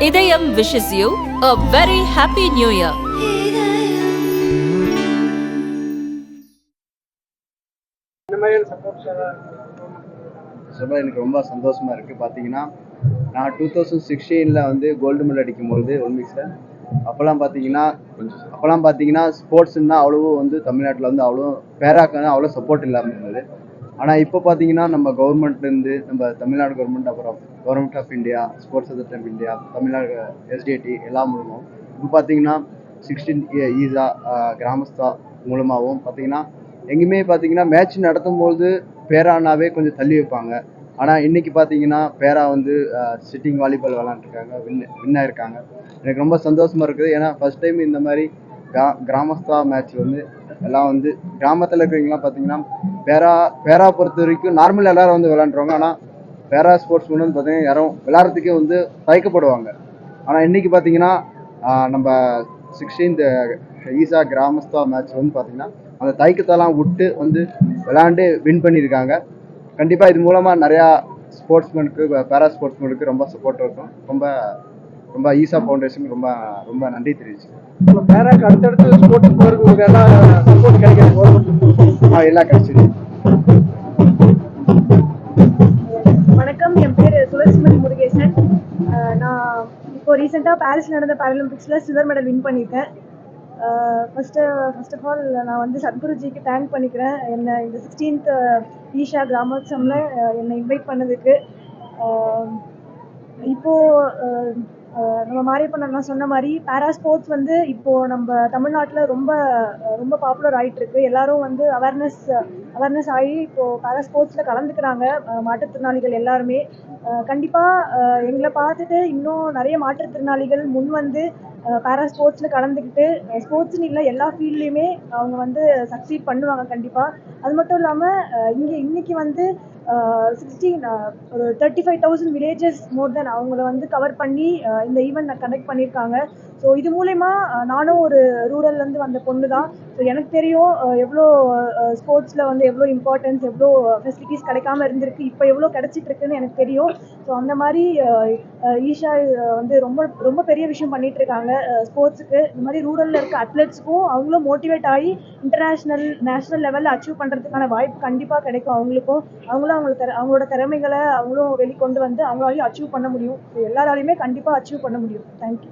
இதயம் wishes you a very happy new year. எனக்கு ரொம்ப சந்தோஷமா இருக்கு. பார்த்தீங்கன்னா நான் 2016 வந்து கோல்டு மெடல் அடிக்கும்போது ஒலிம்பிக்ஸில் அப்போல்லாம் பார்த்தீங்கன்னா ஸ்போர்ட்ஸ்னா அவ்வளோ வந்து தமிழ்நாட்டில் வந்து அவ்வளோ பேராக்கான அவ்வளோ சப்போர்ட் இல்லாமல் இருந்தது. ஆனால் இப்போ பார்த்தீங்கன்னா நம்ம கவர்மெண்ட்லேருந்து நம்ம தமிழ்நாடு கவர்மெண்ட், அப்புறம் government of India, sports authority of India, Tamil Nadu STD எல்லாம் மூலமும் இப்போ பார்த்தீங்கன்னா 16 ஈஸா கிராமஸ்தா மூலமாகவும் பார்த்தீங்கன்னா எங்கேயுமே பார்த்தீங்கன்னா மேட்ச் நடத்தும்போது பேரானாவே கொஞ்சம் தள்ளி வைப்பாங்க. ஆனால் இன்னைக்கு பார்த்தீங்கன்னா பேரா வந்து சிட்டிங் வாலிபால் விளாண்டுருக்காங்க, வின் ஆயிருக்காங்க. எனக்கு ரொம்ப சந்தோஷமா இருக்குது. ஏன்னா ஃபர்ஸ்ட் டைம் இந்த மாதிரி கிராமஸ்தா மேட்ச் வந்து எல்லாம் வந்து கிராமத்தில் இருக்கிறவங்களாம் பார்த்தீங்கன்னா பேரா பொறுத்த வரைக்கும் நார்மல் எல்லாரும் வந்து விளாண்டுருவாங்க. ஆனால் பேரா ஸ்போர்ட்ஸ் வந்து பார்த்தீங்கன்னா யாரும் விளாட்றதுக்கே வந்து தயக்கப்படுவாங்க. ஆனால் இன்னைக்கு பார்த்தீங்கன்னா நம்ம 16th ஈஸா கிராமஸ்தா மேட்ச் வந்து பார்த்தீங்கன்னா அந்த தயக்கத்தெல்லாம் விட்டு வந்து விளாண்டு வின் பண்ணியிருக்காங்க. கண்டிப்பாக இது மூலமாக நிறையா ஸ்போர்ட்ஸ்மேனுக்கு, பேரா ஸ்போர்ட்ஸ்மேனுக்கு ரொம்ப சப்போர்ட் இருக்கும். ரொம்ப ரொம்ப ஈஸா ஃபவுண்டேஷனுக்கு ரொம்ப ரொம்ப நன்றி தெரிவிச்சுக்கேன். பேராக்கு அடுத்தடுத்து ஸ்போர்ட்ஸ் போகிறதுக்கு உங்களுக்கு எல்லாம் சப்போர்ட் கிடைக்கிறது எல்லாம் கிடைச்சிது. வணக்கம், என் பேர் சுலட்சுமதி முருகேசன். நான் இப்போ ரீசெண்டாக பாரிஸ் நடந்த பாராலிம்பிக்ஸில் சில்வர் மெடல் வின் பண்ணியிருக்கேன். ஃபர்ஸ்ட் ஆஃப் ஆல் நான் வந்து சத்குருஜிக்கு தேங்க் பண்ணிக்கிறேன். என்னை இந்த 16th ஈஷா கிராமோத்சவமில் என்னை இன்வைட் பண்ணதுக்கு. இப்போது நம்ம மாரியப்பன் சொன்ன மாதிரி பேரா ஸ்போர்ட்ஸ் வந்து இப்போது நம்ம தமிழ்நாட்டில் ரொம்ப ரொம்ப பாப்புலர் ஆகிட்டுருக்கு. எல்லாரும் வந்து அவேர்னஸ் ஆகி இப்போது பேரா ஸ்போர்ட்ஸில் கலந்துக்கிறாங்க, மாற்றுத்திறனாளிகள் எல்லாருமே. கண்டிப்பாக எங்களை பார்த்துட்டு இன்னும் நிறைய மாற்றுத்திறனாளிகள் முன் வந்து பேரா ஸ்போர்ட்ஸில் கலந்துக்கிட்டு ஸ்போர்ட்ஸ்னு இல்லை எல்லா ஃபீல்ட்லேயுமே அவங்க வந்து சக்சீட் பண்ணுவாங்க கண்டிப்பாக. அது மட்டும் இல்லாமல் இன்னைக்கு வந்து ஒரு 35,000 வில்லேஜஸ் மோர் தென் அவங்கள வந்து கவர் பண்ணி இந்த ஈவெண்ட் கண்டக்ட் பண்ணியிருக்காங்க. ஸோ இது மூலயமா நானும் ஒரு ரூரல்லேருந்து வந்த பொண்ணு தான். ஸோ எனக்கு தெரியும் எவ்வளோ ஸ்போர்ட்ஸில் வந்து எவ்வளோ இம்பார்ட்டன்ஸ், எவ்வளோ ஃபெசிலிட்டிஸ் கிடைக்காம இருந்திருக்கு, இப்போ எவ்வளோ கிடைச்சிட்ருக்குன்னு எனக்கு தெரியும். ஸோ அந்த மாதிரி ஈஷா வந்து ரொம்ப ரொம்ப பெரிய விஷயம் பண்ணிகிட்ருக்காங்க ஸ்போர்ட்ஸுக்கு. இந்த மாதிரி ரூரலில் இருக்க அத்லெட்ஸுக்கும் அவங்களும் மோட்டிவேட் ஆகி இன்டர்நேஷ்னல் நேஷ்னல் லெவலில் அச்சீவ் பண்ணுறதுக்கான வாய்ப்பு கண்டிப்பாக கிடைக்கும் அவங்களுக்கும். அவங்களும் அவங்களோட திறமைகளை அவங்களும் வெளிக்கொண்டு வந்து அவங்களாலையும் அச்சீவ் பண்ண முடியும். ஸோ எல்லாராலையுமே கண்டிப்பாக அச்சீவ் பண்ண முடியும். தேங்க்யூ.